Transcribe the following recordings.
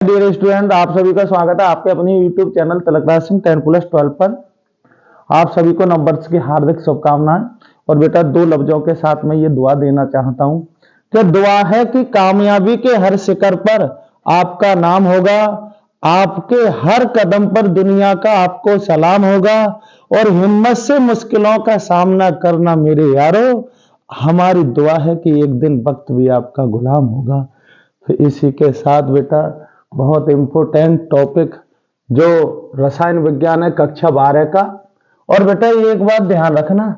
Dear student, आप सभी का स्वागत है आपके अपने यूट्यूब चैनल तिलकराज सिंह 10+12 पर। आप सभी को नववर्ष की हार्दिक शुभकामनाएं। और बेटा, दो लफ्जों के साथ में ये दुआ देना चाहता हूं कि दुआ है कि कामयाबी के हर शिखर पर आपका नाम होगा, आपके हर कदम पर दुनिया का आपको सलाम होगा और हिम्मत से मुश्किलों का सामना करना मेरे यारो। हमारी दुआ है कि एक दिन वक्त भी आपका गुलाम होगा। तो इसी के साथ बेटा, बहुत इंपॉर्टेंट टॉपिक जो रसायन विज्ञान है कक्षा 12 का। और बेटा ये एक बात ध्यान रखना,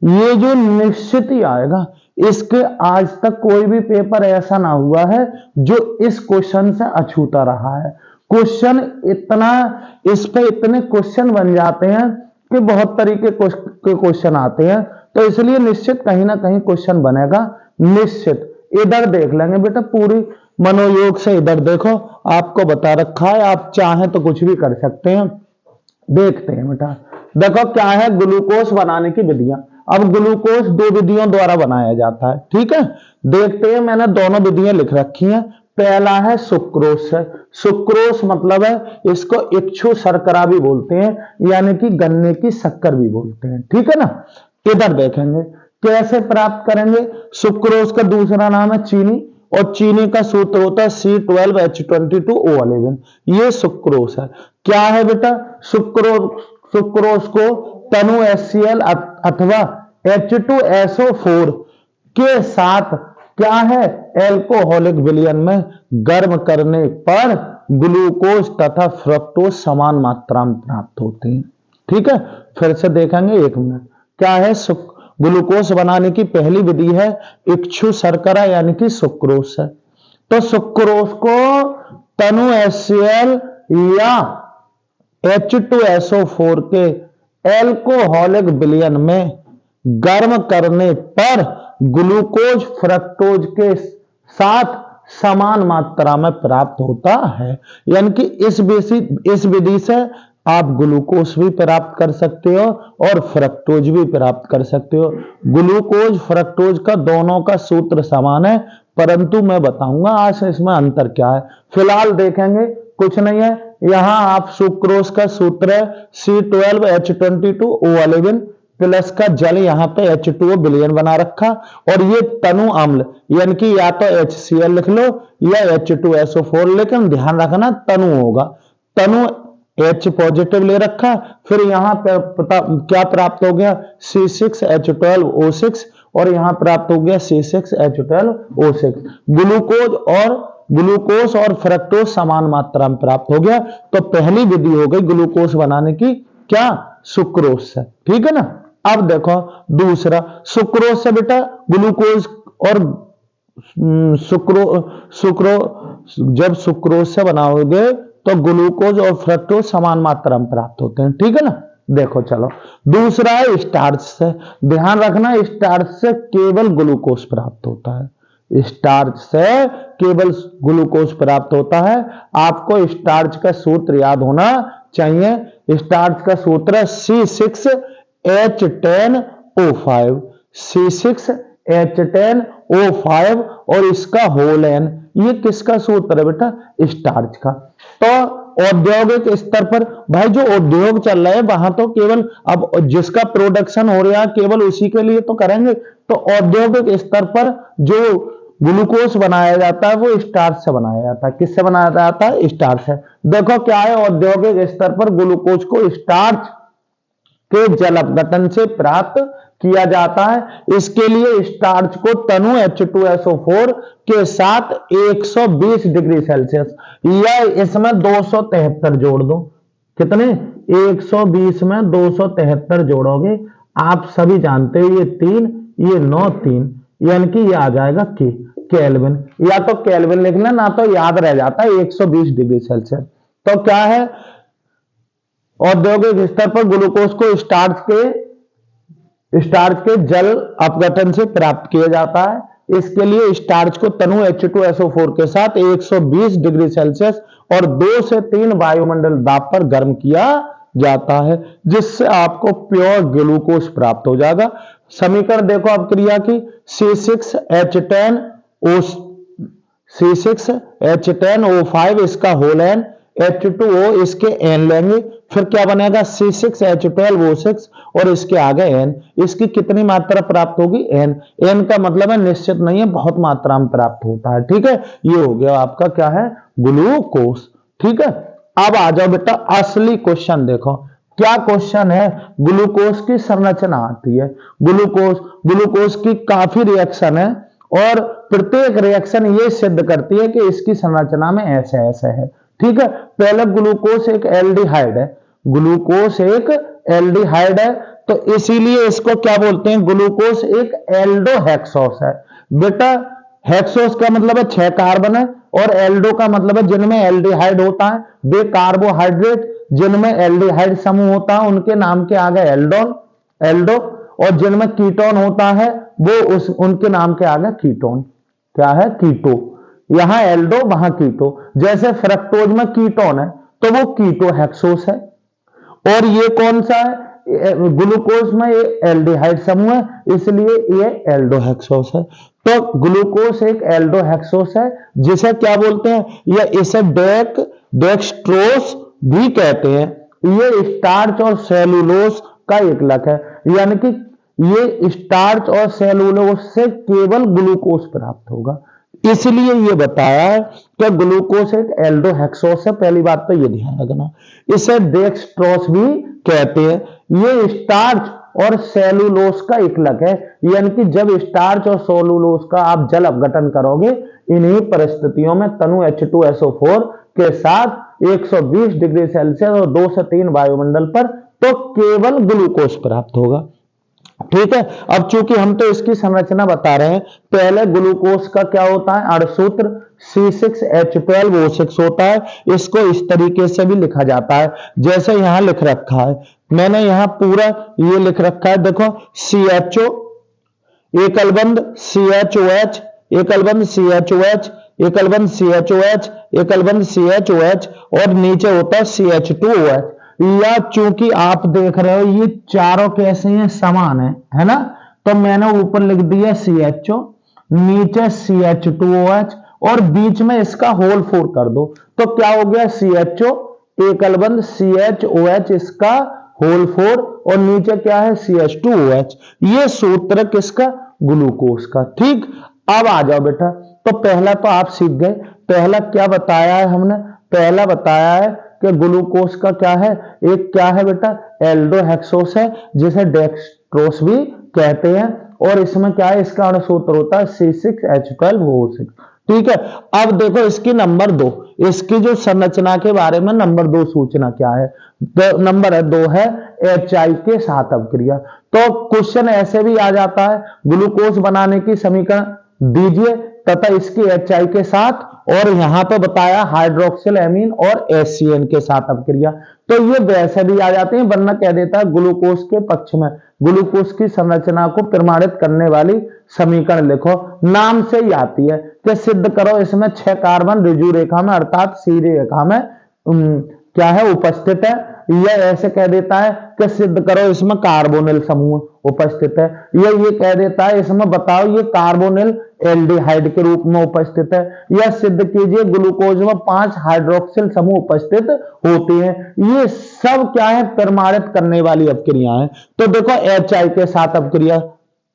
ये जो निश्चित ही आएगा, इसके आज तक कोई भी पेपर ऐसा ना हुआ है जो इस क्वेश्चन से अछूता रहा है। क्वेश्चन इतना, इस पे इतने क्वेश्चन बन जाते हैं कि बहुत तरीके के क्वेश्चन आते हैं, तो इसलिए निश्चित कहीं ना कहीं क्वेश्चन बनेगा निश्चित। इधर देख लेंगे बेटा, पूरी मनोयोग से इधर देखो, आपको बता रखा है, आप चाहें तो कुछ भी कर सकते हैं। देखते हैं बेटा, देखो क्या है ग्लूकोज बनाने की विधियां। अब ग्लूकोज दो विधियों द्वारा बनाया जाता है, ठीक है। देखते हैं, मैंने दोनों विधियां लिख रखी हैं। पहला है सुक्रोस है। सुक्रोस मतलब है, इसको इक्षु शर्करा भी बोलते हैं, यानी कि गन्ने की शक्कर भी बोलते हैं, ठीक है ना। इधर देखेंगे कैसे प्राप्त करेंगे। सुक्रोस का दूसरा नाम है चीनी, और चीनी का सूत्र होता है C12H22O11। ये सुक्रोस है। क्या है बेटा, सुक्रोस को तनु HCl अथवा H2SO4 के साथ क्या है, एल्कोहलिक विलयन में गर्म करने पर ग्लूकोज तथा फ्रक्टोज समान मात्रा में प्राप्त होते हैं, ठीक है। फिर से देखेंगे, एक मिनट। क्या है, ग्लूकोज बनाने की पहली विधि है इक्षु शर्करा यानी कि सुक्रोस है। तो सुक्रोस को तनु HCl या H2SO4 के एल्कोहलिक विलयन में गर्म करने पर ग्लूकोज फ्रक्टोज के साथ समान मात्रा में प्राप्त होता है। यानी कि इस विधि से आप ग्लूकोज भी प्राप्त कर सकते हो और फ्रक्टोज भी प्राप्त कर सकते हो। ग्लूकोज फ्रक्टोज का दोनों का सूत्र समान है, परंतु मैं बताऊंगा आज इसमें अंतर क्या है। फिलहाल देखेंगे, कुछ नहीं है। यहां आप सुक्रोज का सूत्र है C12H22O11 प्लस का जल यहां पे H2O विलयन बना रखा, और ये तनु अम्ल यानी कि या तो HCl लिख लो या H2SO4, लेकिन ध्यान रखना तनु होगा। तनु H पॉजिटिव ले रखा, फिर यहां पे क्या प्राप्त हो गया, C6H12O6, और यहां प्राप्त हो गया C6H12O6। ग्लूकोज और फ्रक्टोज समान मात्रा में प्राप्त हो गया। तो पहली विधि हो गई ग्लूकोज बनाने की, क्या, सुक्रोज से, ठीक है ना। अब देखो दूसरा, सुक्रोज से बेटा ग्लूकोज और जब सुक्रोज से बनाओगे तो ग्लूकोज और फ्रक्टोज समान मात्रा में प्राप्त होते हैं, ठीक है ना। देखो चलो, दूसरा है स्टार्च से। ध्यान रखना, स्टार्च से केवल ग्लूकोज प्राप्त होता है। स्टार्च से केवल ग्लूकोज प्राप्त होता है। आपको स्टार्च का सूत्र याद होना चाहिए। स्टार्च का सूत्र है C6H10O5, C6H10O5, और इसका होल एन। ये किसका सूत्र है बेटा, स्टार्च का। तो औद्योगिक स्तर पर भाई जो उद्योग चल रहा है वहां तो केवल अब जिसका प्रोडक्शन हो रहा है केवल उसी के लिए तो करेंगे। तो औद्योगिक स्तर पर जो ग्लूकोज बनाया जाता है वो स्टार्च से बनाया जाता है। किससे बनाया जाता है, स्टार्च से। देखो क्या है, औद्योगिक स्तर पर ग्लूकोज को स्टार्च के जल अपघटन से प्राप्त किया जाता है। इसके लिए स्टार्च को तनु H2SO4 के साथ 120 डिग्री सेल्सियस या इसमें 273 जोड़ दो। कितने, 120 में 273 जोड़ोगे। आप सभी जानते हो ये 3, ये 9, 3, यानी कि ये आ जाएगा केल्विन। या तो केल्विन लिखना, ना तो याद रह जाता है 120 डिग्री सेल्सियस। तो क्या है, औद्योगिक स्तर पर ग्लूकोज को स्टार्च के जल अपघटन से प्राप्त किया जाता है। इसके लिए स्टार्च को तनु H2SO4 के साथ 120 डिग्री सेल्सियस और 2 से 3 वायुमंडल दाब पर गर्म किया जाता है, जिससे आपको प्योर ग्लूकोज प्राप्त हो जाएगा। समीकरण देखो अब क्रिया की, C6H10O C6H10O5 इसका होल एन, H2O इसके एन लेंगे, फिर क्या बनेगा C6H12O6 और इसके आगे एन। इसकी कितनी मात्रा प्राप्त होगी? एन। एन का मतलब है निश्चित नहीं है, बहुत मात्रा में प्राप्त होता है। ठीक है, ये हो गया आपका क्या है? ग्लूकोस। ठीक है, अब आ जाओ बेटा असली क्वेश्चन देखो। क्या क्वेश्चन है? ग्लूकोज की संरचना आती है। ग्लूकोज की काफी रिएक्शन है और प्रत्येक रिएक्शन ये सिद्ध करती है कि इसकी संरचना में ऐसे ऐसे है। ठीक है, पहले ग्लूकोज एक एल्डिहाइड है। ग्लूकोज एक एल्डिहाइड है, तो इसीलिए इसको क्या बोलते हैं? ग्लूकोज एक एल्डोहेक्सोस है। बेटा हेक्सोस का मतलब है 6 कार्बन है, और एल्डो का मतलब है जिनमें एल्डिहाइड होता है वे कार्बोहाइड्रेट, जिनमें एल्डिहाइड समूह होता है उनके नाम के आगे एल्डो, और जिनमें कीटोन होता है वो उनके नाम के आगे कीटोन। क्या है? कीटो। यहां एल्डो वहां कीटो। जैसे फ्रक्टोज में कीटोन है तो वो कीटो हेक्सोस है, और ये कौन सा है? ग्लूकोज में ये एल्डिहाइड समूह है, इसलिए ये एल्डोहेक्सोस है। तो ग्लूकोज एक एल्डोहेक्सोस है, जिसे क्या बोलते हैं? या इसे डेक्सट्रोस भी कहते हैं। ये स्टार्च और सेलुलोज का एकलक है, यानी कि ये स्टार्च और सेलुलोज से केवल ग्लूकोज प्राप्त होगा, इसलिए ये बताया है कि ग्लूकोज एक एल्डोहेक्सोस है। पहली बात तो ये ध्यान रखना। इसे डेक्सट्रोस भी कहते हैं। ये स्टार्च और सेलुलोज का एकलक है, यानी कि जब स्टार्च और सेलुलोज का आप जल अपघटन करोगे इन्हीं परिस्थितियों में तनु H2SO4 के साथ 120 डिग्री सेल्सियस और 2 से 3 वायुमंडल पर, तो केवल ग्लूकोज प्राप्त होगा। ठीक है, अब चूंकि हम तो इसकी संरचना बता रहे हैं, पहले ग्लूकोज का क्या होता है? अणुसूत्र C6H12O6 होता है। इसको इस तरीके से भी लिखा जाता है जैसे यहां लिख रखा है। मैंने यहां पूरा ये लिख रखा है, देखो CHO एकलबंध CHOH एकलबंध CHOH एकलबंध CHOH एकलबंध CHOH और नीचे होता है CH2OH। या चूंकि आप देख रहे हो ये चारों कैसे हैं? समान है ना? तो मैंने ऊपर लिख दिया CHO, नीचे CH2OH और बीच में इसका होल 4 कर दो, तो क्या हो गया? CHO एकलबंध CHOH इसका होल 4 और नीचे क्या है? CH2OH। ये सूत्र किसका? ग्लूकोज का। ठीक, अब आ जाओ बेटा, तो पहला तो आप सीख गए। पहला क्या बताया है हमने? पहला बताया है कि ग्लूकोज का क्या है? एक क्या है बेटा? एल्डोहेक्सोस है, जिसे डेक्सट्रोस भी कहते हैं, और इसमें क्या है? इसका अणुसूत्र होता है C6H12O6। ठीक है, अब देखो इसकी नंबर 2, इसकी जो संरचना के बारे में नंबर 2 सूचना क्या है? तो नंबर 2 है HI के साथ अपक्रिया। तो क्वेश्चन ऐसे भी आ जाता है, ग्लूकोज बनाने की समीकरण दीजिए तथा इसकी HI के साथ, और यहां पे बताया हाइड्रोक्सिल एमीन और HCN के साथ अपक्रिया। तो ये वैसे भी आ जाते हैं, वरना कह देता है ग्लूकोज के पक्ष में ग्लूकोज की संरचना को प्रमाणित करने वाली समीकरण लिखो। नाम से ही आती है कि सिद्ध करो इसमें 6 कार्बन ऋजु रेखा में अर्थात सीधी रेखा में क्या है? उपस्थित है। यह ऐसे कह देता है कि सिद्ध करो इसमें कार्बोनिल समूह उपस्थित है। ये कह देता है इसमें बताओ ये कार्बोनिल एल्डिहाइड के रूप में उपस्थित है। यह सिद्ध कीजिए ग्लूकोज में 5 हाइड्रोक्सिल समूह उपस्थित होते हैं। ये सब क्या है? प्रमाणित करने वाली अपक्रिया है। तो देखो HI के साथ अपक्रिया।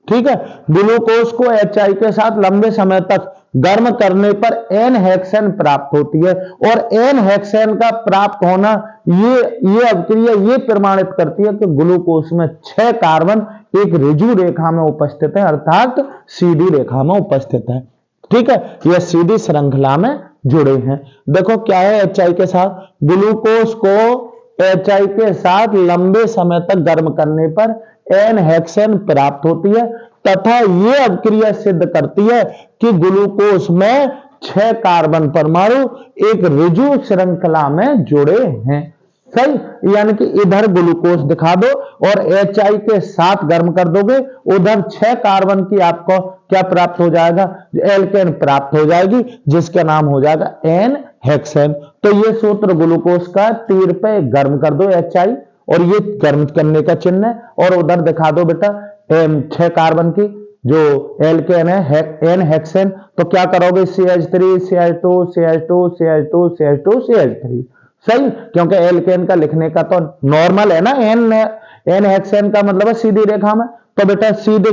ठीक है, ग्लूकोज को HI के साथ लंबे समय तक गर्म करने पर एन हेक्सेन प्राप्त होती है, और एन हेक्सेन का प्राप्त होना ये अपक्रिया ये प्रमाणित करती है कि ग्लूकोज में 6 कार्बन एक ऋजु रेखा में उपस्थित है, अर्थात सीधी रेखा में उपस्थित है। ठीक है, यह सीधी श्रृंखला में जुड़े हैं। देखो क्या है? HI के साथ ग्लूकोज को HI के साथ लंबे समय तक गर्म करने पर एन हेक्सेन प्राप्त होती है, तथा यह अपक्रिया सिद्ध करती है कि ग्लूकोज में 6 कार्बन परमाणु एक ऋजु श्रृंखला में जुड़े हैं। सही, यानी कि इधर ग्लूकोज दिखा दो और HI के साथ गर्म कर दोगे, उधर 6 कार्बन की आपको क्या प्राप्त हो जाएगा? एल्केन प्राप्त हो जाएगी, जिसका नाम हो जाएगा एन हेक्सेन। तो ये सूत्र ग्लूकोज का, तीर पे गर्म कर दो HI और ये गर्म करने का चिन्ह है, और उधर दिखा दो बेटा 6 कार्बन की जो एल्केन है एन हेक्सेन, तो क्या करोगे CH3 CH2 CH2 CH2 CH2 CH3, सही, क्योंकि एल्केन का लिखने का तो नॉर्मल है ना, एन हेक्सेन का मतलब है सीधी रेखा में, तो बेटा सीधे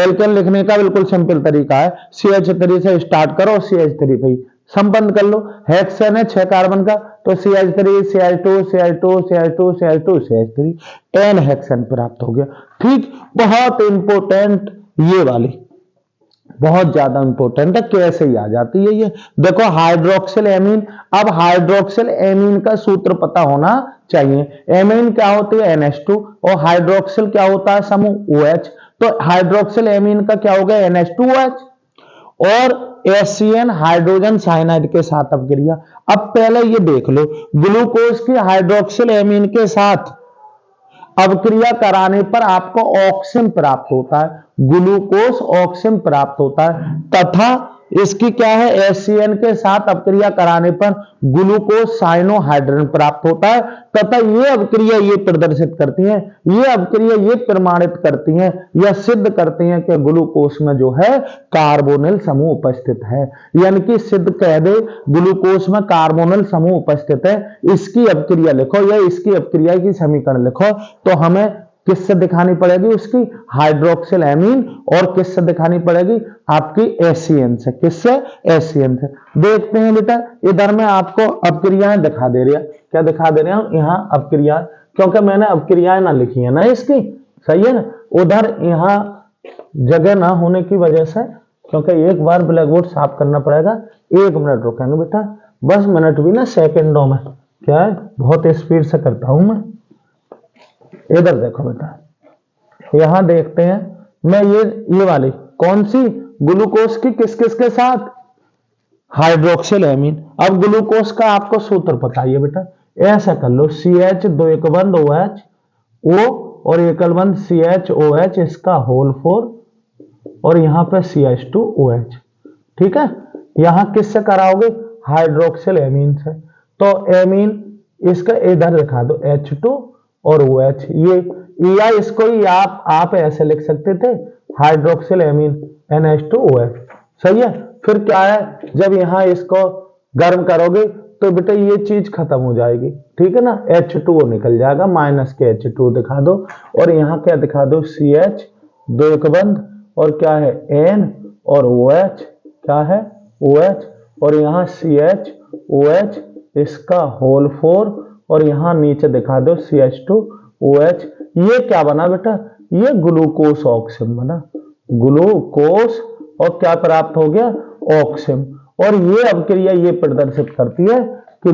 एल्केन लिखने का बिल्कुल सिंपल तरीका है, CH3 से स्टार्ट करो, CH3 पे संबंध कर लो, हेक्सेन है 6 कार्बन का, तो CH3 CH2 CH2 CH2 CH2 CH3, N hexane प्राप्त हो गया। ठीक, बहुत इंपॉर्टेंट ये वाली, बहुत ज्यादा इंपॉर्टेंट है, कैसे ही आ जाती है ये, देखो हाइड्रोक्सिल एमीन। अब हाइड्रोक्सिल एमीन का सूत्र पता होना चाहिए। एमीन क्या होती है NH2 और हाइड्रोक्सिल क्या होता है समूह OH, तो हाइड्रोक्सिल एमीन का क्या हो गया NH2OH और HCN हाइड्रोजन साइनाइड के साथ अपक्रिया। अब पहले ये देख लो, ग्लूकोज की हाइड्रोक्सिल एमीन के साथ अपक्रिया कराने पर आपको ऑक्सीजन प्राप्त होता है, ग्लूकोज ऑक्सीजन प्राप्त होता है, तथा इसकी क्या है HCN के साथ अपक्रिया कराने पर ग्लूकोज साइनोहाइड्रिन प्राप्त होता है, तथा ये अपक्रिया ये प्रदर्शित करती है, ये अपक्रिया ये प्रमाणित करती है या सिद्ध करती है कि ग्लूकोज में जो है कार्बोनिल समूह उपस्थित है, यानी कि सिद्ध कह दे ग्लूकोज में कार्बोनिल समूह उपस्थित है। इसकी अपक्रिया लिखो या इसकी अपक्रिया की समीकरण लिखो, तो हमें किससे दिखानी पड़ेगी, उसकी हाइड्रोक्सिल एमीन, और किससे दिखानी पड़ेगी आपकी HCN से, किससे HCN से। देखते हैं बेटा, इधर में आपको अपक्रियाएं दिखा दे रही है, क्या दिखा दे रहे हैं यहाँ अपक्रिया, क्योंकि मैंने अपक्रियाएं ना लिखी है ना इसकी, सही है ना, उधर यहाँ जगह ना होने की वजह से, क्योंकि एक बार ब्लैक बोर्ड साफ करना पड़ेगा। 1 मिनट रुकेंगे बेटा, बस मिनट भी ना सेकेंडों में, क्या है बहुत स्पीड से करता हूं मैं। इधर देखो बेटा, यहां देखते हैं, मैं ये वाली कौन सी, ग्लूकोज की किस किस के साथ, हाइड्रोक्सिल एमीन। अब ग्लूकोज का आपको सूत्र बताइए बेटा, ऐसा कर लो CH 2 एक बंद OH O और एकल बंद CHOH इसका होल 4 और यहां पे CH2OH, ठीक है। यहां किससे कराओगे हाइड्रोक्सिल एमीन से, तो एमीन इसका इधर दिखा दो H2 और OH, ये या इसको ही आप ऐसे लिख सकते थे हाइड्रोक्सिल एमीन NH2OH, सही है। फिर क्या है, जब यहां इसको गर्म करोगे तो बेटा ये चीज खत्म हो जाएगी, ठीक है ना, H2O निकल जाएगा, माइनस के H2 दिखा दो, और यहां क्या दिखा दो CH 2 एक बंद और क्या है N और OH, क्या है OH, और यहां CHOH इसका होल 4 और यहां नीचे दिखा दो CH2OH। ये क्या बना बेटा, ये ग्लूकोज ऑक्सीजन बना, ग्लूकोज, और क्या प्राप्त हो गया ऑक्सीजन। और ये अपक्रिया ये प्रदर्शित करती है कि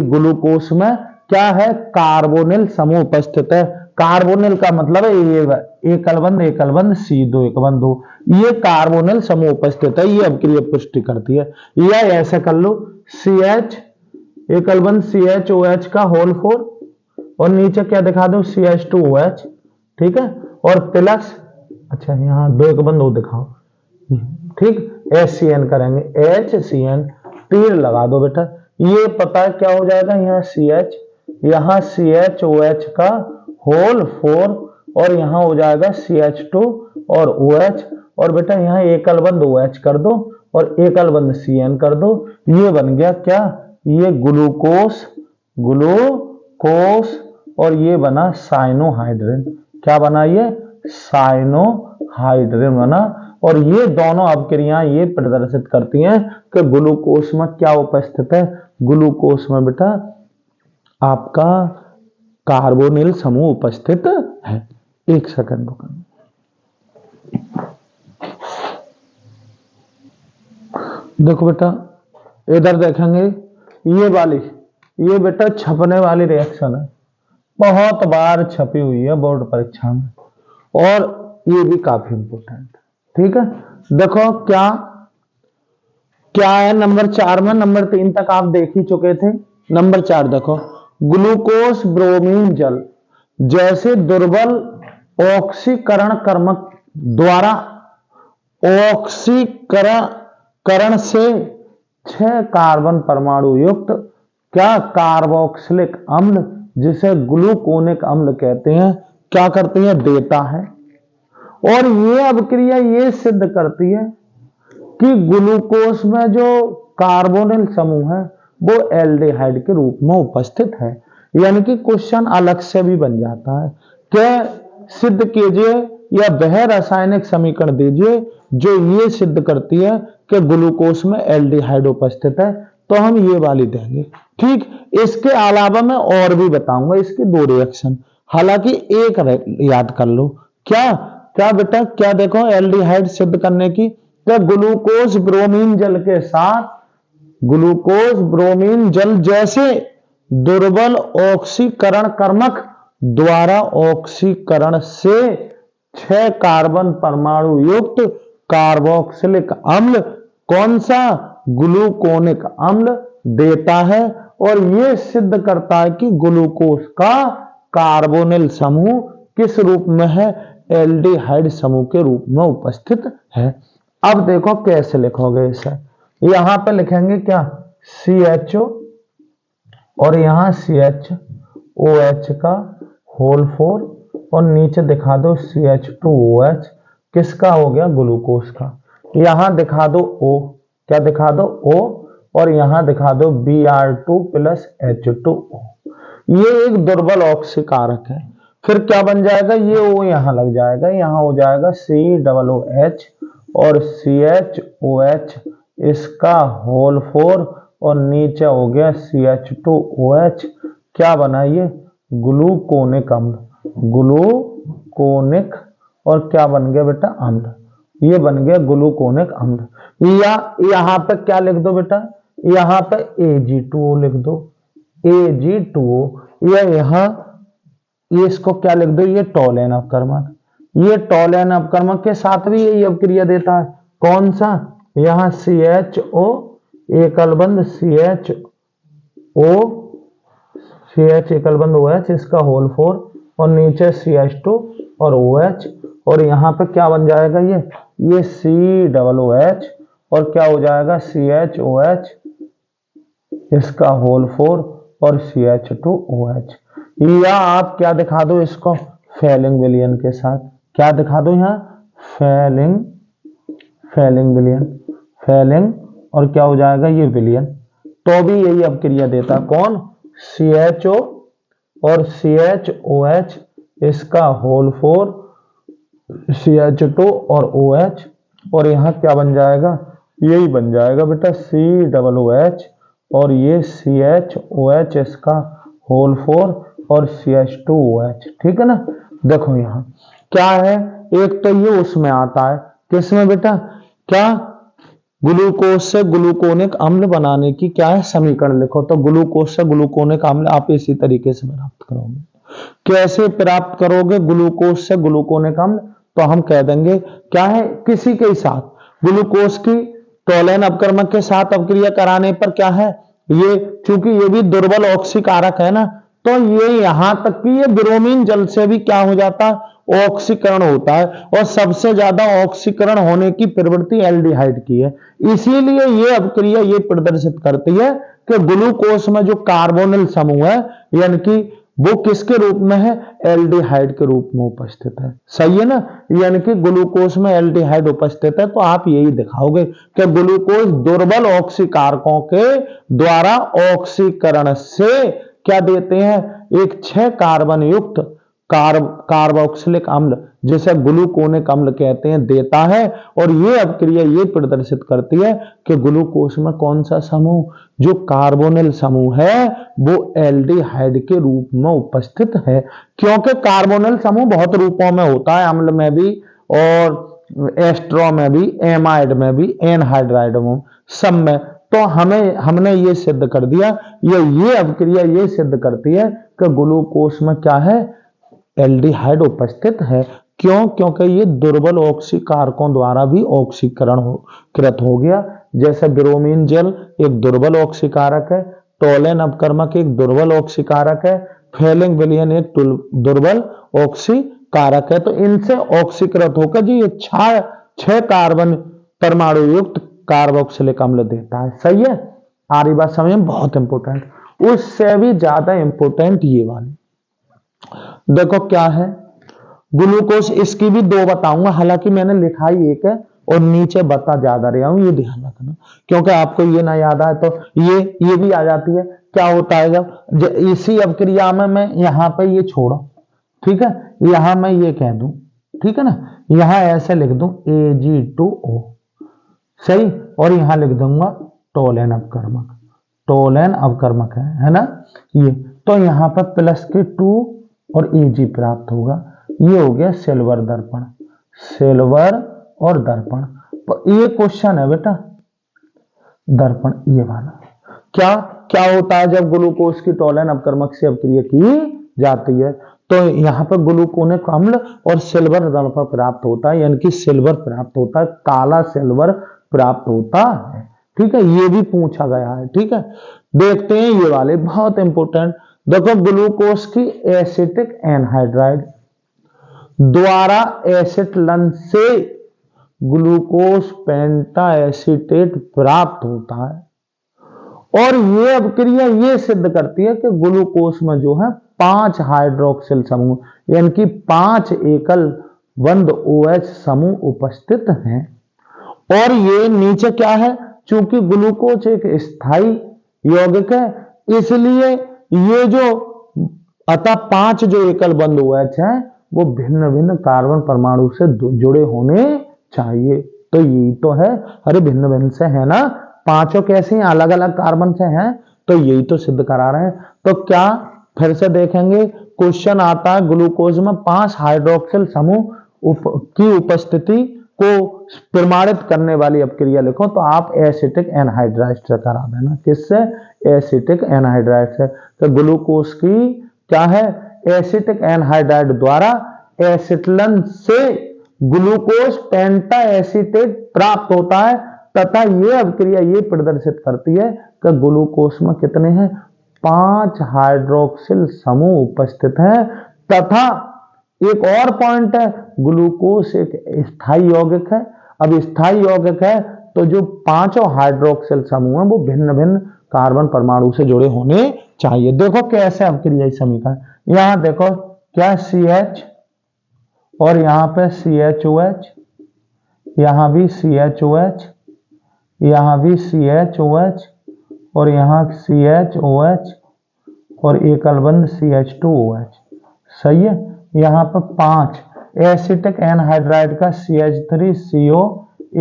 ग्लूकोज में क्या है कार्बोनिल समूह उपस्थित है। कार्बोनिल का मतलब है ये एकल बंद C2 एक बंद 2, ये कार्बोनिल समूह उपस्थित है, ये अपक्रिया पुष्टि करती है। या ऐसे कर लो CH एकल बंद CHOH का होल 4 और नीचे क्या दिखा दो CH2OH, ठीक है, और प्लस, अच्छा यहाँ 2 एक बंद 2 दिखाओ, ठीक, HCN करेंगे, HCN तीर लगा दो बेटा, ये पता है क्या हो जाएगा, यहाँ CH, यहाँ CHOH का होल 4 और यहाँ हो जाएगा CH2 और OH, और बेटा यहाँ एकल बंद OH कर दो और एकल बंद CN कर दो, ये बन गया क्या, ये ग्लूकोज और ये बना साइनोहाइड्रिन, क्या बना ये साइनोहाइड्रिन बना। और ये दोनों अपक्रियाएं ये प्रदर्शित करती हैं कि ग्लूकोज में क्या उपस्थित है, ग्लूकोज में बेटा आपका कार्बोनिल समूह उपस्थित है। 1 सेकंड रुकना, देखो बेटा इधर देखेंगे, ये बेटा छपने वाली रिएक्शन है, बहुत बार छपी हुई है बोर्ड परीक्षा में, और ये भी काफी इंपॉर्टेंट है, ठीक है। देखो क्या क्या है नंबर 4 में, नंबर 3 तक आप देख ही चुके थे। नंबर 4 देखो, ग्लूकोज ब्रोमीन जल जैसे दुर्बल ऑक्सीकरण कर्मक द्वारा ऑक्सीकरण से 6 कार्बन परमाणु युक्त क्या कार्बोक्सिलिक अम्ल जिसे ग्लूकोनिक अम्ल कहते हैं, क्या करते हैं देता है, और ये अभिक्रिया ये सिद्ध करती है कि ग्लूकोज में जो कार्बोनिल समूह है वो एल्डिहाइड के रूप में उपस्थित है। यानी कि क्वेश्चन अलग से भी बन जाता है। क्या सिद्ध कीजिए या वह रासायनिक समीकरण दीजिए जो ये सिद्ध करती है कि ग्लूकोज में एल्डिहाइड उपस्थित है, तो हम ये वाली देंगे। ठीक, इसके अलावा मैं और भी बताऊंगा इसके दो रिएक्शन। हालांकि एक याद कर लो, क्या क्या बेटा, क्या देखो एल्डिहाइड सिद्ध करने की, क्या ग्लूकोज ब्रोमीन जल के साथ ग्लूकोज ब्रोमीन जल जैसे दुर्बल ऑक्सीकरण कर्मक द्वारा ऑक्सीकरण से 6 कार्बन परमाणु युक्त कार्बोक्सिलिक अम्ल कौन सा ग्लूकोनिक अम्ल देता है, और यह सिद्ध करता है कि ग्लूकोज का कार्बोनिल समूह किस रूप में है, एल्डिहाइड समूह के रूप में उपस्थित है। अब देखो कैसे लिखोगे इसे। यहां पे लिखेंगे क्या, CHO और यहां CHOH का होल 4 और नीचे दिखा दो CH2OH, किसका हो गया, ग्लूकोज का। यहां दिखा दो O, क्या दिखा दो O, और यहां दिखा दो Br2 + H2O। ये एक दुर्बल ऑक्सीकारक है। फिर क्या बन जाएगा, ये O यहां लग जाएगा, यहां हो जाएगा COOH और CHOH इसका होल 4 और नीचे हो गया CH2OH। क्या बना ये, ग्लूकोनिक अम्ल, ग्लूकोनिक, और क्या बन गया बेटा, अम्ल। ये बन गया ग्लूकोनिक अम्ल। या यहां पे क्या लिख दो बेटा, यहां पे Ag2O लिख दो, Ag2O। या यहां ये इसको क्या लिख दो, ये टोलेन अपकर्मक, ये टोलेन अपकर्मक के साथ भी यही अपक्रिया देता है। कौन सा, यहां CHO एकल बंध CH एकल बंध OH इसका होल 4 और नीचे CH2 और OH, और यहां पे क्या बन जाएगा, ये COOH और क्या हो जाएगा CHOH इसका होल 4 और CH2OH। या आप क्या दिखा दो इसको, फेलिंग विलयन के साथ, क्या दिखा दो यहाँ, फेलिंग विलयन, फेलिंग, और क्या हो जाएगा ये विलयन, तो भी यही अपक्रिया देता। कौन, CHO और CHOH इसका होल 4 CH2 और OH, और यहां क्या बन जाएगा, यही बन जाएगा बेटा COOH और ये CHOH इसका होल 4 और CH2OH। ठीक है ना। देखो यहां क्या है, एक तो ये उसमें आता है, किसमें बेटा, क्या, ग्लूकोज से ग्लूकोनिक अम्ल बनाने की क्या है, समीकरण लिखो। तो ग्लूकोज से ग्लूकोनिक अम्ल आप इसी तरीके से प्राप्त करोगे। कैसे प्राप्त करोगे ग्लूकोज से ग्लूकोनिक अम्ल, तो हम कह देंगे क्या है, किसी के साथ ग्लूकोज की टोलेन अपकर्मक के साथ अपक्रिया कराने पर क्या है, ये चूंकि ये भी दुर्बल ऑक्सीकारक है ना, तो ये यहां तक कि ये ब्रोमीन जल से भी क्या हो जाता है, ऑक्सीकरण होता है, और सबसे ज्यादा ऑक्सीकरण होने की प्रवृत्ति एल्डिहाइड की है। इसीलिए ये अपक्रिया ये प्रदर्शित करती है कि ग्लूकोज में जो कार्बोनिल समूह है, यानी कि वो किसके रूप में है, एल्डिहाइड के रूप में उपस्थित है। सही है ना। यानी कि ग्लूकोज में एल्डिहाइड उपस्थित है, तो आप यही दिखाओगे कि ग्लूकोज दुर्बल ऑक्सीकारकों के द्वारा ऑक्सीकरण से क्या देते हैं, एक 6 कार्बन युक्त कार्बोक्सिलिक अम्ल जिसे ग्लूकोनिक अम्ल कहते हैं देता है। और ये अपक्रिया ये प्रदर्शित करती है कि ग्लूकोज में कौन सा समूह, जो कार्बोनिल समूह है, वो एल्डिहाइड के रूप में उपस्थित है। क्योंकि कार्बोनिल समूह बहुत रूपों में होता है, अम्ल में भी और एस्ट्रो में भी, एमाइड में भी, एनहाइड्राइड में, सब में। तो हमने ये सिद्ध कर दिया, ये अपक्रिया ये सिद्ध करती है कि ग्लूकोज में क्या है, एल्डिहाइड उपस्थित है। क्यों, क्योंकि ये दुर्बल ऑक्सीकारकों द्वारा भी ऑक्सीकरण कृत हो गया। जैसे ब्रोमीन जल एक दुर्बल ऑक्सीकारक है, टोलेन अपकर्मक एक दुर्बल ऑक्सीकारक है, फेलिंग विलयन एक दुर्बल ऑक्सीकारक है। तो इनसे ऑक्सीकृत होकर जो ये 6 कार्बन परमाणु युक्त कार्बोक्सिलिक अम्ल देता है। सही है। आ रही बात समझ में, बहुत इंपोर्टेंट, उससे भी ज्यादा इंपोर्टेंट ये वाली। देखो क्या है, ग्लूकोज इसकी भी दो बताऊंगा, हालांकि मैंने लिखा ही एक है और नीचे बता ज्यादा रहा हूं, ये ध्यान रखना, क्योंकि आपको ये ना याद आए तो ये भी आ जाती है। क्या होता है जब इसी अभिक्रिया में मैं यहाँ पे ये छोड़ो, ठीक है, यहां मैं ये कह दूं, ठीक है ना, यहां ऐसे लिख दूं Ag2O, सही, और यहां लिख दूंगा टोलेन अवकर्मक, टोलेन अवकर्मक है ना ये, तो यहां पर प्लस के 2 और Ag प्राप्त होगा। ये हो गया सिल्वर दर्पण, सिल्वर और दर्पण। तो ये क्वेश्चन है बेटा दर्पण ये वाला। क्या क्या होता है जब ग्लूकोज की टोलेन अवकर्मक से अभिक्रिया की जाती है, तो यहाँ पर ग्लूकोनिक अम्ल और सिल्वर दर्पण प्राप्त होता है, यानी कि सिल्वर प्राप्त होता है, काला सिल्वर प्राप्त होता है। ठीक है, ये भी पूछा गया है। ठीक है, देखते हैं ये वाले बहुत इंपोर्टेंट। देखो ग्लूकोज की एसिटिक एनहाइड्राइड द्वारा एसिटलन से ग्लूकोज पेंटा एसीटेट प्राप्त होता है, और ये अभिक्रिया ये सिद्ध करती है कि ग्लूकोज में जो है 5 हाइड्रोक्सिल समूह, यानी कि 5 एकल बंद OH समूह उपस्थित हैं। और ये नीचे क्या है, चूंकि ग्लूकोज एक स्थायी यौगिक है, इसलिए ये जो अतः 5 जो एकल बंद OH है वो भिन्न भिन्न कार्बन परमाणु से जुड़े होने चाहिए। तो यही तो है, अरे भिन्न भिन्न से है ना, पांचों कैसे हैं, अलग अलग कार्बन से हैं, तो यही तो सिद्ध करा रहे हैं। तो क्या फिर से देखेंगे, क्वेश्चन आता है ग्लूकोज में 5 हाइड्रोक्सिल समूह की उपस्थिति को प्रमाणित करने वाली अपक्रिया लिखो, तो आप एसिटिक एनहाइड्राइड से करा देना। किससे? एसिटिक एनहाइड्राइड से। तो ग्लूकोज की क्या है, एसिटिक एनहाइड्राइड द्वारा एसिटलन से ग्लूकोज पेंटा एसीटेट प्राप्त होता है, तथा यह अभिक्रिया ये प्रदर्शित करती है कि ग्लूकोज में कितने हैं, 5 हाइड्रोक्सिल समूह उपस्थित हैं। तथा एक और पॉइंट है, ग्लूकोज एक स्थायी यौगिक है। अब स्थायी यौगिक है तो जो 5 हाइड्रोक्सिल समूह हैं वो भिन्न भिन्न कार्बन परमाणु से जुड़े होने चाहिए। देखो कैसे अभिक्रिया समीकरण, यहां देखो क्या CH और यहां पे CHOH, यहां भी CHOH, यहां भी CHOH और यहां CHOH और एकल बंद CH2OH, सही है। यहां पर 5 एसिटिक एनहाइड्राइड का CH3CO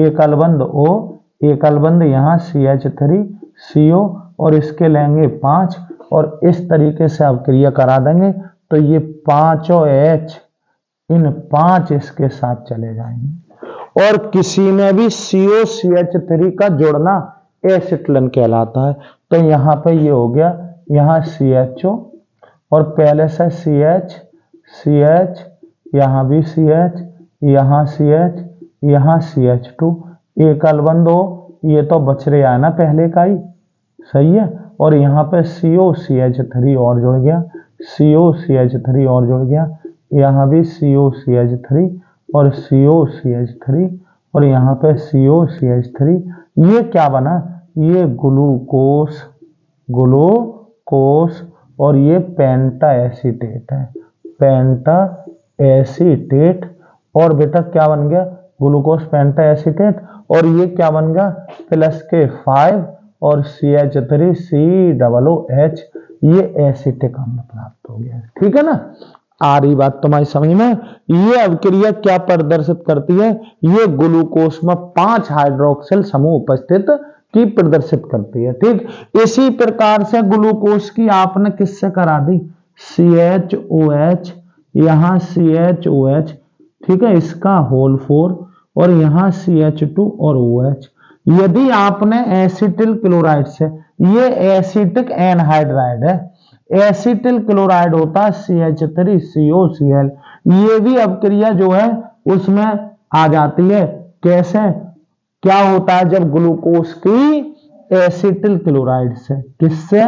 एकल बंद O, एकल बंद यहां CH3CO और इसके लेंगे 5 और इस तरीके से अभिक्रिया करा देंगे, तो ये 5 H इन 5 इसके साथ चले जाएंगे और किसी में भी COCH3 का जुड़ना एसिटलन कहलाता है। तो यहां पे ये हो गया, यहां CHO और पहले से CH, यहां भी CH, यहां CH, यहां CH2, एकल बंद O, ये तो बच रहा है ना पहले का ही, सही है। और यहां पे COCH3 और जुड़ गया, COCH3 और जुड़ गया, यहां भी COCH3 और COCH3 और यहां पे COCH3, ये क्या बना, ये ग्लूकोस और ये पेंटा एसीटेट है, पेंटा एसीटेट। और बेटा क्या बन गया, ग्लूकोस पेंटा एसीटेट, और ये क्या बन गया, प्लस के 5 और CH3COOH, ये एसिटिक अम्ल प्राप्त हो गया। ठीक है ना, आ रही बात तुम्हारी समझ में। ये अभिक्रिया क्या प्रदर्शित करती है, ये ग्लूकोज में 5 हाइड्रोक्सिल समूह उपस्थित की प्रदर्शित करती है। ठीक, इसी प्रकार से ग्लूकोज की आपने किससे करा दी, CHOH, यहां CHOH, ठीक है, इसका होल 4 और यहां CH2 और OH। यदि आपने एसिटिल क्लोराइड से, ये एसिटिक एनहाइड्राइड है, एसिटिल क्लोराइड होता है CH3COCl, ये भी अभिक्रिया जो है उसमें आ जाती है। कैसे, क्या होता है जब ग्लूकोज की एसिटिल क्लोराइड से, किससे,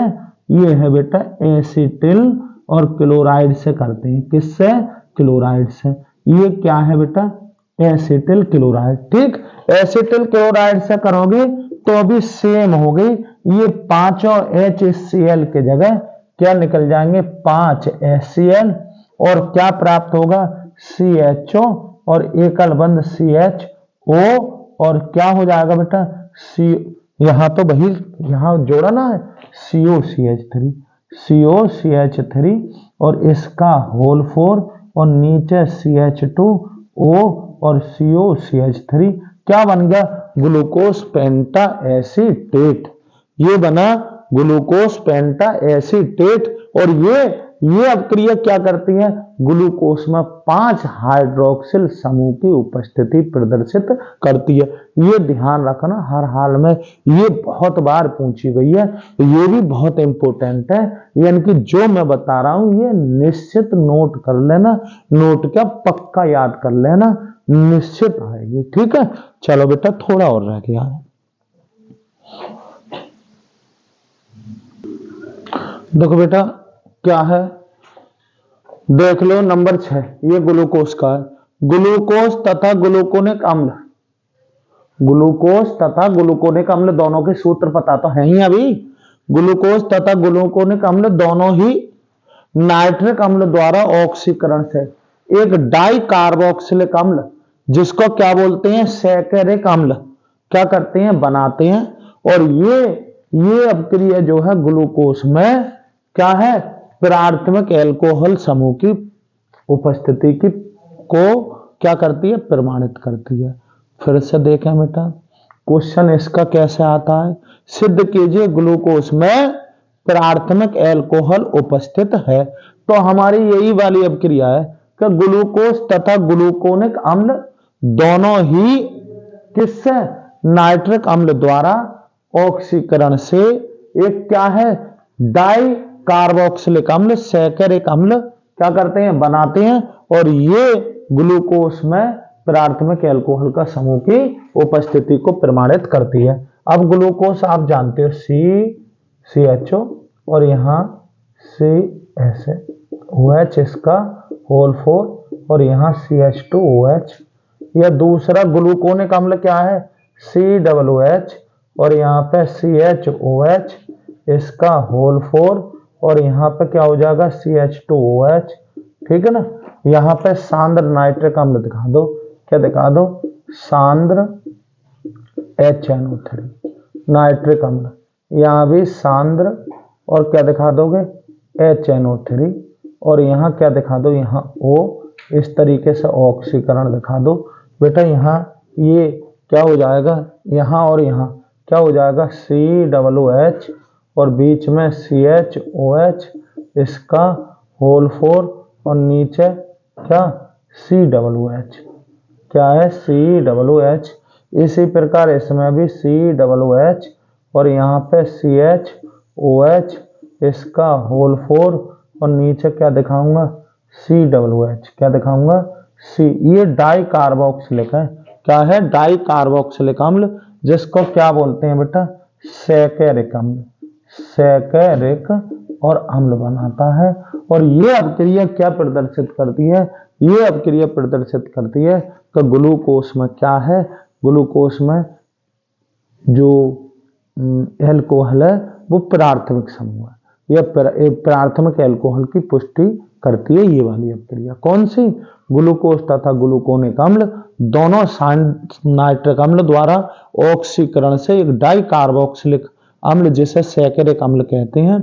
ये है बेटा एसिटिल और क्लोराइड से करते हैं, किससे, क्लोराइड से। ये क्या है बेटा, एसिटिल क्लोराइड। ठीक, एसिटिल क्लोराइड से करोगे तो अभी सेम हो गई, ये 5 HCl के जगह क्या निकल जाएंगे, 5 HCl, और क्या प्राप्त होगा, CHO और एकल बंध CHO और क्या हो जाएगा बेटा सी, यहां तो वही यहां जोड़ा ना है COCH3 और इसका होल 4 और नीचे CH2O और COCH3 क्या बन गया ग्लूकोज पेंटा एसीटेट। ये बना ग्लूकोज पेंटा एसीटेट और ये अभिक्रिया क्या करती है ग्लूकोज में 5 हाइड्रोक्सिल समूह की उपस्थिति प्रदर्शित करती है। ये ध्यान रखना हर हाल में, ये बहुत बार पूछी गई है, ये भी बहुत इंपॉर्टेंट है। यानी कि जो मैं बता रहा हूं ये निश्चित नोट कर लेना, नोट क्या पक्का याद कर लेना, निश्चित आएगी। ठीक है, चलो बेटा थोड़ा और रह गया है। देखो बेटा क्या है, देख लो नंबर 6, ये ग्लूकोज का है। ग्लूकोज तथा ग्लूकोनिक अम्ल, ग्लूकोज तथा ग्लूकोनिक अम्ल दोनों के सूत्र पता तो है ही अभी। ग्लूकोज तथा ग्लूकोनिक अम्ल दोनों ही नाइट्रिक अम्ल द्वारा ऑक्सीकरण से एक डाई कार्बोक्सिलिक अम्ल जिसको क्या बोलते हैं सैकरिक अम्ल क्या करते हैं बनाते हैं। और ये अभिक्रिया जो है ग्लूकोज में क्या है प्राथमिक एल्कोहल समूह की उपस्थिति की को क्या करती है प्रमाणित करती है। फिर से देखें बेटा क्वेश्चन इसका कैसे आता है, सिद्ध कीजिए ग्लूकोज में प्राथमिक एल्कोहल उपस्थित है। तो हमारी यही वाली अभिक्रिया है कि ग्लूकोज तथा ग्लूकोनिक अम्ल दोनों ही किससे नाइट्रिक अम्ल द्वारा ऑक्सीकरण से एक क्या है डाई कार्बोक्सिलिक अम्ल सैकरिक अम्ल क्या करते हैं बनाते हैं और ये ग्लूकोज में प्राथमिक एल्कोहल का समूह की उपस्थिति को प्रमाणित करती है। अब ग्लूकोज आप जानते हो CHO और यहाँ CSOH इसका होल 4 और यहाँ CH2OH। यह दूसरा ग्लूकोनिक अम्ल क्या है COOH और यहाँ पे CHOH इसका होल 4 और यहाँ पे क्या हो जाएगा CH2OH। ठीक है ना, यहाँ पे सांद्र नाइट्रिक अम्ल दिखा दो, क्या दिखा दो सांद्र HNO3 नाइट्रिक अम्ल, यहाँ भी सांद्र और क्या दिखा दोगे HNO3 और यहाँ क्या दिखा दो यहाँ O, इस तरीके से ऑक्सीकरण दिखा दो बेटा। यहाँ ये क्या हो जाएगा यहाँ और यहाँ क्या हो जाएगा COOH और बीच में CHOH इसका होल 4 और नीचे क्या COOH क्या है COOH। इसी प्रकार इसमें भी COOH और यहाँ पे CHOH इसका होल 4 और नीचे क्या दिखाऊंगा COOH क्या दिखाऊंगा ये डाई कार्बोक्सिलिक है, क्या है डाई कार्बोक्सिलिक अम्ल जिसको क्या बोलते हैं बेटा सैकरिक अम्ल, सैकरिक और अम्ल बनाता है। और ये अभिक्रिया क्या प्रदर्शित करती है, ये अभिक्रिया प्रदर्शित करती है कि ग्लूकोज में क्या है ग्लूकोज में जो एल्कोहल है वो प्राथमिक समूह है, यह प्राथमिक एल्कोहल की पुष्टि करती है। ये वाली अभिक्रिया कौन सी ग्लूकोज तथा ग्लूकोनिक अम्ल दोनों नाइट्रिक अम्ल द्वारा ऑक्सीकरण से एक डाई कार्बोक्सिलिक अम्ल जिसे सैकरिक अम्ल कहते हैं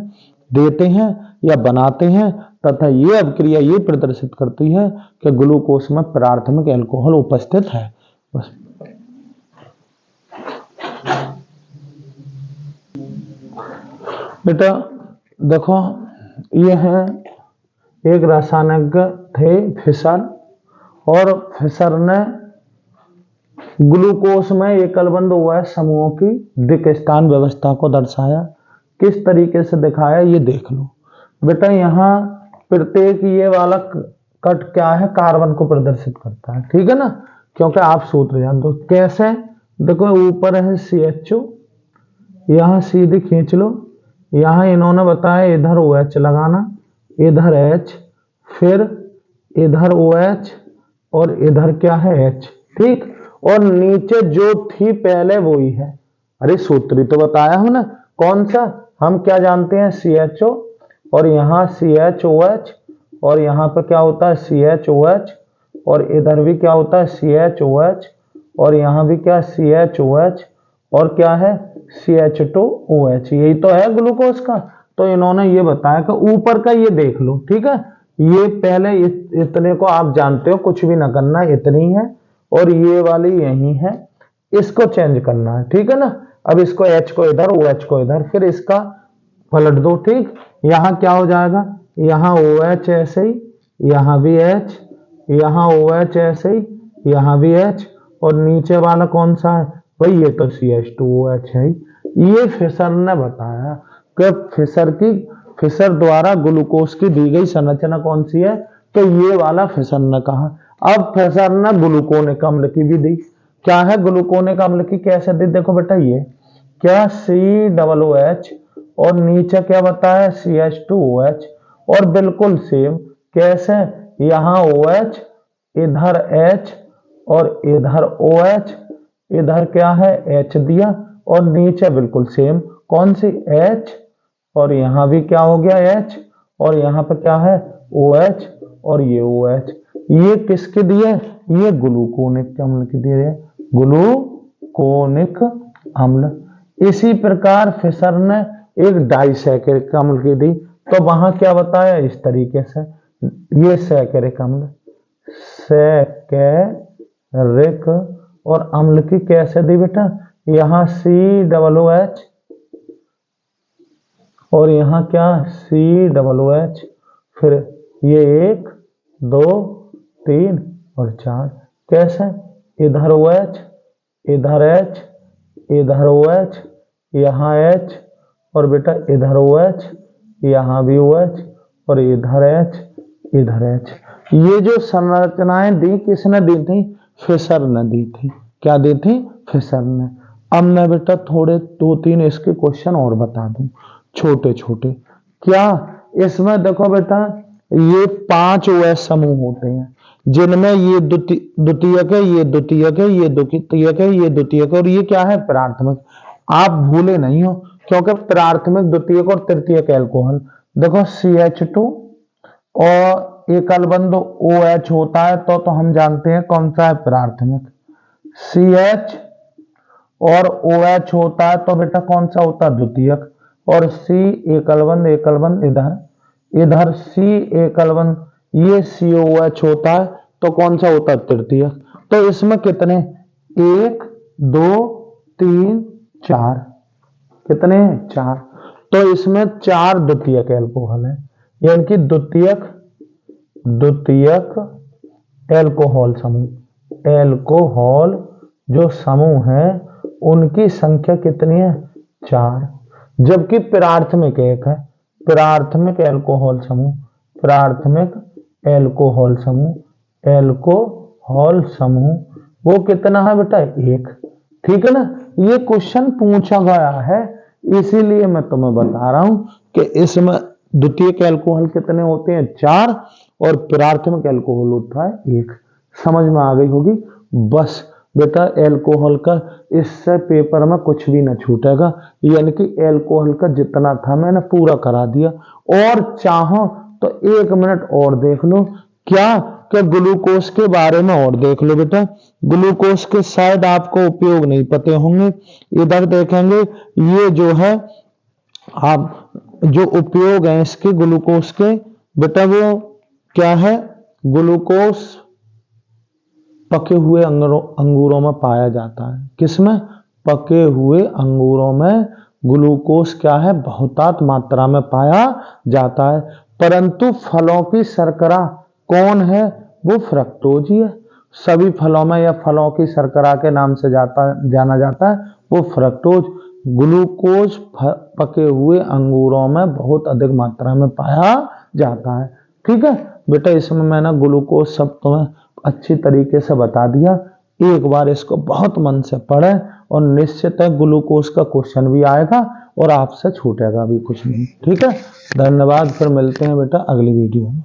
देते हैं या बनाते हैं तथा ये अभिक्रिया ये प्रदर्शित करती है कि ग्लूकोज में प्राथमिक एल्कोहल उपस्थित है। बस बेटा देखो ये है एक रसायनज्ञ थे फिशर और फिशर ने ग्लूकोज में एकलबंध OH समूहों की दिक् स्थान व्यवस्था को दर्शाया। किस तरीके से दिखाया ये देख लो बेटा। यहाँ प्रत्येक ये वाला कट क्या है कार्बन को प्रदर्शित करता है, ठीक है ना, क्योंकि आप सूत्र जान दो कैसे। देखो ऊपर है CHO, यहाँ सीधे खींच लो, यहाँ इन्होंने बताया इधर OH लगाना, इधर H, फिर इधर OH और इधर क्या है H, ठीक। और नीचे जो थी पहले वो ही है। अरे सूत्र तो बताया हूं ना, कौन सा, हम क्या जानते हैं CHO और यहाँ CHOH और यहाँ पे क्या होता है CHOH और इधर भी क्या होता है CHOH, और यहाँ भी क्या CHOH, और क्या है CH2OH। यही तो है ग्लूकोज का। तो इन्होंने ये बताया कि ऊपर का ये देख लो, ठीक है। ये पहले इतने को आप जानते हो, कुछ भी ना करना, इतनी है, और ये वाली यही है, इसको चेंज करना है, ठीक है ना। अब इसको H को इधर, OH को इधर, फिर इसका पलट दो, ठीक। यहाँ क्या हो जाएगा, यहाँ OH ऐसे ही, यहाँ भी H, यहाँ OH ऐसे ही, यहाँ भी H, और नीचे वाला कौन सा है भाई, ये तो CH2OH है। ये फिशर ने बताया कि फिशर द्वारा ग्लूकोज की दी गई संरचना कौन सी है, तो ये वाला फिशर ने कहा। अब फिशर ने ग्लूकोनिक अम्ल की भी दी। क्या है ग्लूकोनिक अम्ल की, कैसे दी, देखो बेटा, ये क्या COOH, और नीचे क्या बताया CH2OH, और बिल्कुल सेम कैसे, यहाँ OH, इधर H, और इधर OH, इधर क्या है H दिया, और नीचे बिल्कुल सेम कौन सी H, और यहाँ भी क्या हो गया H, और यहाँ पर क्या है OH, और ये OH। ये किसके दिए, ये ग्लूकोनिक अम्ल के दिए, ग्लूकोनिक अम्ल। इसी प्रकार फिशर ने एक डाइसैकेरिक अम्ल की दी, तो वहां क्या बताया इस तरीके से, ये सैकेरिक अम्ल, सैकेरिक, और अम्ल की कैसे दी बेटा, यहाँ COOH, और यहाँ क्या COOH, फिर ये 1 2 3 और 4, कैसे, इधर OH, इधर H, इधर OH, यहाँ H, और बेटा इधर OH, यहाँ भी OH, और इधर H, इधर H। ये जो संरचनाएं दी किसने दी थी, फिशर ने दी थी। क्या दी थी, फिशर ने। अब मैं बेटा थोड़े 2-3 इसके क्वेश्चन और बता दूं, छोटे छोटे। क्या इसमें देखो बेटा, ये 5 OH समूह होते हैं, जिनमें ये द्वितीयक है, ये द्वितीयक है, ये द्वितीयक है, ये द्वितीयक है, और ये क्या है प्राथमिक। आप भूले नहीं हो, क्योंकि प्राथमिक, द्वितीयक और तृतीयक एल्कोहल, देखो CH2 और एकल बंध OH होता है, तो हम जानते हैं कौन सा है प्राथमिक। CH और OH होता है, तो बेटा कौन सा होता है द्वितीयक। और C एकल बंध इधर C एकल बंध, ये COH होता है, तो कौन सा होता है तृतीयक। तो इसमें कितने, 1 2 3 4, कितने 4। तो इसमें 4 द्वितीयक एल्कोहल है, यानी कि द्वितीयक एल्कोहल समूह, एल्कोहल जो समूह है उनकी संख्या कितनी है, 4। जबकि प्राथमिक 1 है, प्राथमिक एल्कोहल समूह, प्राथमिक एल्कोहल समूह वो कितना है बेटा, 1। ठीक है ना। ये क्वेश्चन पूछा गया है, इसीलिए मैं तुम्हें बता रहा हूं कि इसमें द्वितीयक एल्कोहल कितने होते हैं, 4, और प्राथमिक एल्कोहल होता है 1। समझ में आ गई होगी। बस बेटा एल्कोहल का इससे पेपर में कुछ भी ना छूटेगा, यानी कि एल्कोहल का जितना था मैंने पूरा करा दिया। और चाहो तो 1 मिनट और देख लो, क्या ग्लूकोज के बारे में और देख लो बेटा। ग्लूकोज के शायद आपको उपयोग नहीं पते होंगे, इधर देखेंगे। ये जो है आप जो उपयोग है इसके ग्लूकोज के बेटा, वो क्या है, ग्लूकोज पके हुए अंगूरों में पाया जाता है। किसमें, पके हुए अंगूरों में ग्लूकोज क्या है, बहुतायत मात्रा में पाया जाता है। परंतु फलों की शर्करा कौन है, वो फ्रक्टोज ही है। सभी फलों में या फलों की शर्करा के नाम से जाना जाता है वो फ्रक्टोज। ग्लूकोज पके हुए अंगूरों में बहुत अधिक मात्रा में पाया जाता है। ठीक है बेटा, इसमें मैंने ग्लूकोज सब तुम्हें अच्छी तरीके से बता दिया। एक बार इसको बहुत मन से पढ़े और निश्चित है ग्लूकोज का क्वेश्चन भी आएगा और आपसे छूटेगा भी कुछ नहीं। ठीक है, धन्यवाद। फिर मिलते हैं बेटा अगली वीडियो में।